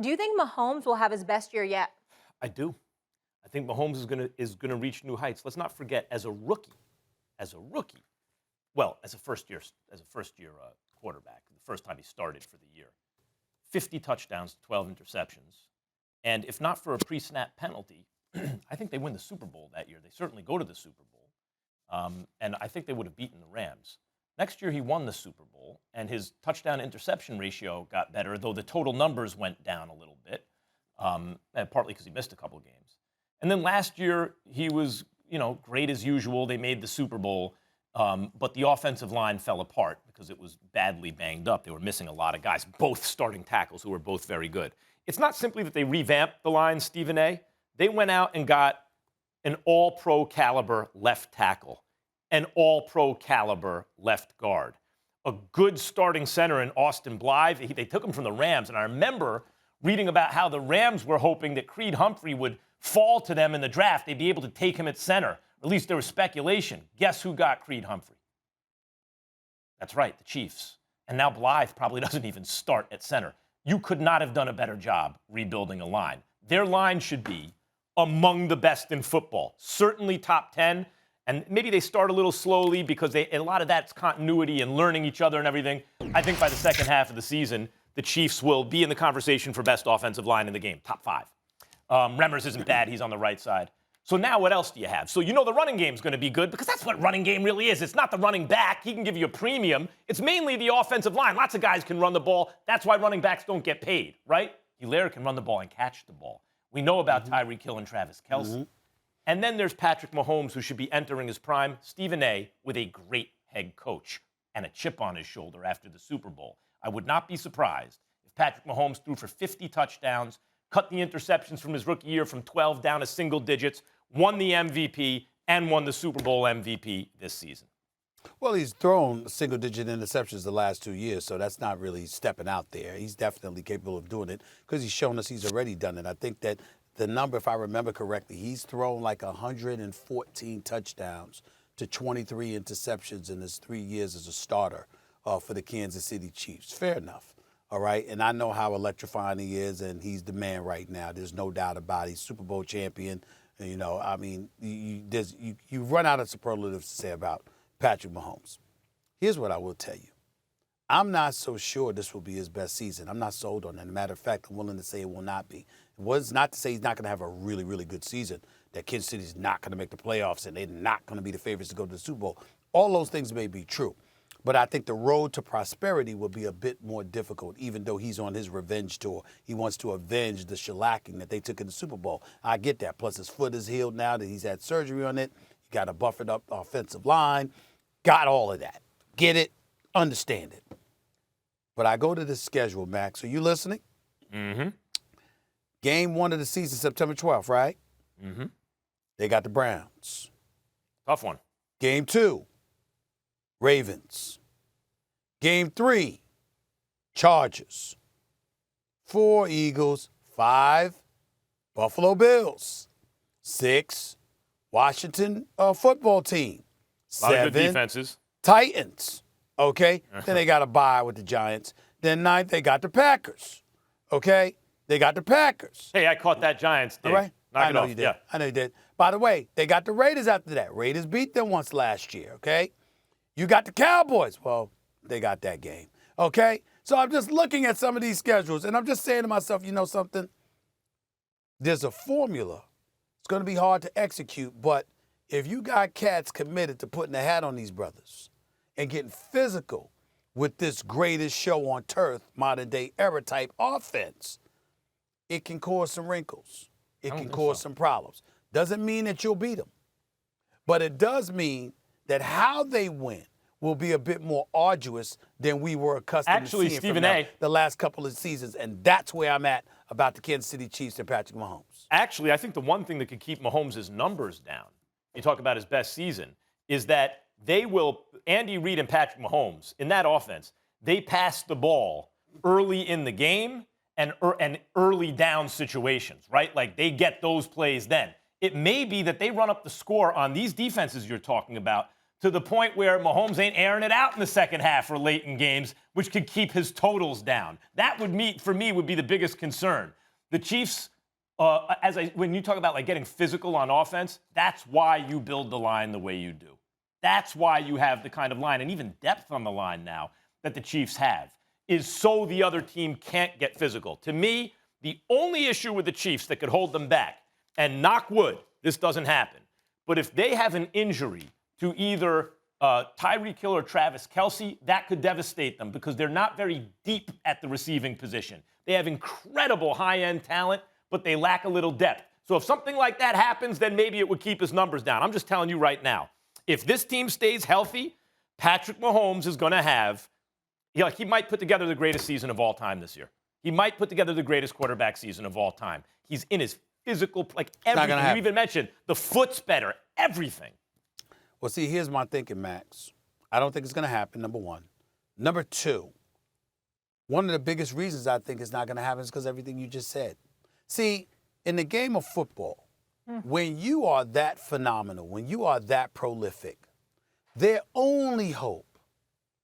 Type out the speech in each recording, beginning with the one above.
Do you think Mahomes will have his best year yet? I do. I think Mahomes is gonna reach new heights. Let's not forget, as a rookie, as a first year quarterback, the first time he started for the year, 50 touchdowns, 12 interceptions, and if not for a pre-snap penalty, I think they win the Super Bowl that year. They certainly go to the Super Bowl, and I think they would have beaten the Rams. Next year, he won the Super Bowl, and his touchdown-interception ratio got better, though the total numbers went down a little bit, and partly because he missed a couple of games. And then last year, he was, great as usual. They made the Super Bowl, but the offensive line fell apart because it was badly banged up. They were missing a lot of guys, both starting tackles who were both very good. It's not simply that they revamped the line, Stephen A. They went out and got an all-pro caliber left tackle, an all-pro caliber left guard, a good starting center in Austin Blythe. They took him from the Rams, and I remember reading about how the Rams were hoping that Creed Humphrey would fall to them in the draft. They'd be able to take him at center. At least there was speculation. Guess who got Creed Humphrey? That's right, the Chiefs. And now Blythe probably doesn't even start at center. You could not have done a better job rebuilding a line. Their line should be among the best in football, certainly top 10. And maybe they start a little slowly because a lot of that's continuity and learning each other and everything. I think by the second half of the season, the Chiefs will be in the conversation for best offensive line in the game, top 5. Remmers isn't bad. He's on the right side. So now what else do you have? So the running game's going to be good because that's what running game really is. It's not the running back. He can give you a premium. It's mainly the offensive line. Lots of guys can run the ball. That's why running backs don't get paid, right? Hilaire can run the ball and catch the ball. We know about Tyreek Hill and Travis Kelce. And then there's Patrick Mahomes, who should be entering his prime. Stephen A. with a great head coach and a chip on his shoulder after the Super Bowl. I would not be surprised if Patrick Mahomes threw for 50 touchdowns, cut the interceptions from his rookie year from 12 down to single digits, won the MVP, and won the Super Bowl MVP this season. Well, he's thrown single-digit interceptions the last 2 years, so that's not really stepping out there. He's definitely capable of doing it because he's shown us he's already done it. I think that the number, if I remember correctly, he's thrown like 114 touchdowns to 23 interceptions in his 3 years as a starter for the Kansas City Chiefs. Fair enough, all right? And I know how electrifying he is, and he's the man right now. There's no doubt about it. He's Super Bowl champion. You run out of superlatives to say about Patrick Mahomes. Here's what I will tell you. I'm not so sure this will be his best season. I'm not sold on that. As a matter of fact, I'm willing to say it will not be. It was not to say he's not going to have a really, really good season, that Kansas City's not going to make the playoffs and they're not going to be the favorites to go to the Super Bowl. All those things may be true. But I think the road to prosperity will be a bit more difficult, even though he's on his revenge tour. He wants to avenge the shellacking that they took in the Super Bowl. I get that. Plus, his foot is healed now that he's had surgery on it. He got a buffered up offensive line. Got all of that. Get it. Understand it. But I go to the schedule, Max. Are you listening? Mm-hmm. Game 1 of the season, September 12th, right? Mm-hmm. They got the Browns. Tough one. Game 2, Ravens. Game 3, Chargers. 4, Eagles. 5, Buffalo Bills. 6, Washington football team. A lot 7, of good defenses. Titans. Okay? Then they got a bye with the Giants. Then 9th, they got the Packers. Okay? They got the Packers. Hey, I caught that Giants dig. All right? Knock I it know off. you did. Yeah. I know you did. By the way, they got the Raiders after that. Raiders beat them once last year, okay? You got the Cowboys. Well, they got that game, okay? So I'm just looking at some of these schedules, and I'm just saying to myself, you know something? There's a formula. It's going to be hard to execute, but if you got cats committed to putting a hat on these brothers and getting physical with this greatest show on turf, modern-day era type offense, it can cause some wrinkles. It can cause some problems. Doesn't mean that you'll beat them. But it does mean that how they win will be a bit more arduous than we were accustomed to seeing Stephen from A. the last couple of seasons. And that's where I'm at about the Kansas City Chiefs and Patrick Mahomes. Actually, I think the one thing that could keep Mahomes' numbers down, you talk about his best season, is that Andy Reid and Patrick Mahomes, in that offense, they pass the ball early in the game and early down situations, right? Like they get those plays then. It may be that they run up the score on these defenses you're talking about to the point where Mahomes ain't airing it out in the second half or late in games, which could keep his totals down. That for me, would be the biggest concern. The Chiefs, when you talk about like getting physical on offense, that's why you build the line the way you do. That's why you have the kind of line and even depth on the line now that the Chiefs have, is so the other team can't get physical. To me, the only issue with the Chiefs that could hold them back, and knock wood, this doesn't happen, but if they have an injury to either Tyreek Hill or Travis Kelce, that could devastate them because they're not very deep at the receiving position. They have incredible high-end talent, but they lack a little depth. So if something like that happens, then maybe it would keep his numbers down. I'm just telling you right now, if this team stays healthy, Patrick Mahomes is going to have, he might put together the greatest season of all time this year. He might put together the greatest quarterback season of all time. He's in his physical, like everything. You even mentioned the foot's better, everything. Well, see, here's my thinking, Max. I don't think it's going to happen, number one. Number two, one of the biggest reasons I think it's not going to happen is because everything you just said. See, in the game of football, when you are that phenomenal, when you are that prolific, their only hope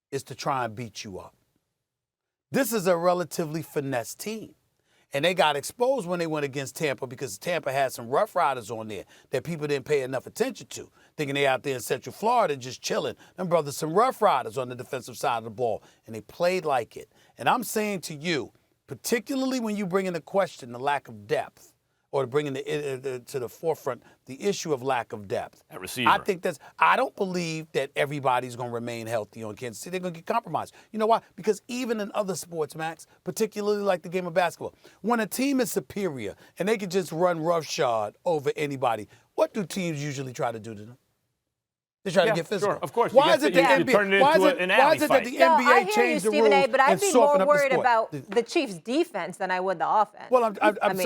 is to try and beat you up. This is a relatively finesse team. And they got exposed when they went against Tampa because Tampa had some Rough Riders on there that people didn't pay enough attention to, thinking they out there in Central Florida just chilling. Them brothers, some Rough Riders on the defensive side of the ball, and they played like it. And I'm saying to you, particularly when you bring into question the lack of depth, or to bring to the forefront the issue of lack of depth. At receiver. I don't believe that everybody's going to remain healthy on Kansas City. They're going to get compromised. You know why? Because even in other sports, Max, particularly like the game of basketball, when a team is superior and they can just run roughshod over anybody, what do teams usually try to do to them? They try to get physical. Sure, of course. Why is it that the NBA? Why is it that the NBA changed the rules but I'd and be softened more up worried the sport? about the Chiefs' defense than I would the offense. Well,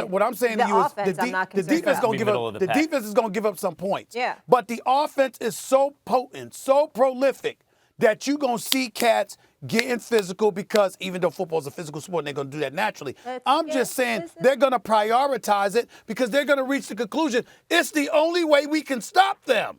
what I'm saying to you is the defense going to give up. The defense is going to give up some points. Yeah. But the offense is so potent, so prolific that you're going to see cats getting physical because even though football is a physical sport and they're going to do that naturally, I'm just saying they're going to prioritize it because they're going to reach the conclusion it's the only way we can stop them.